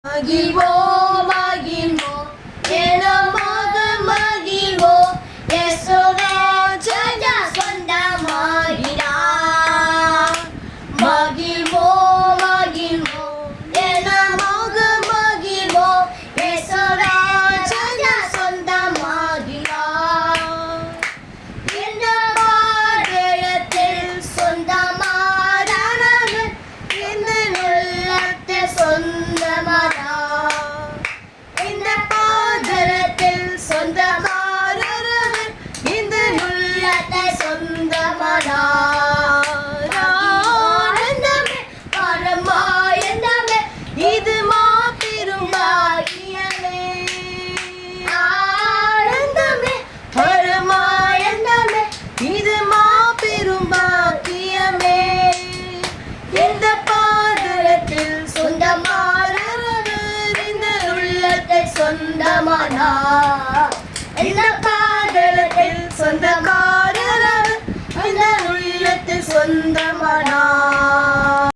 மகிழ்வோம் மகிழ்வோம் எனமாக மகிழ்வோம் யேசுராஜா சொந்தமாகிறார். மகிழ்வோம் மகிழ்வோம் எனமாக மகிழ்வோம் யேசுராஜா சொந்தமாகிறார். இந்த பாடலத்தில் சொந்தமானவன் இந்த உள்ளத்தை சொந்தமானார். இந்த பாதலத்தில் சொந்தமானவன் இந்த உள்ளத்தை சொந்தமானார். ஆனந்தமே பரமானந்தமே இது மாபெரும் பாக்கியமே. ஆனந்தமே பரமானந்தமே இது மாபெரும் பாக்கியமே. இந்த பாதலத்தில் சொந்தமானவர் இந்த உள்ளத்தை சொந்தமானார். இந்த பாதலத்தில் சொந்தக்காரர் இந்த உள்ளத்தை சொந்தமானார்.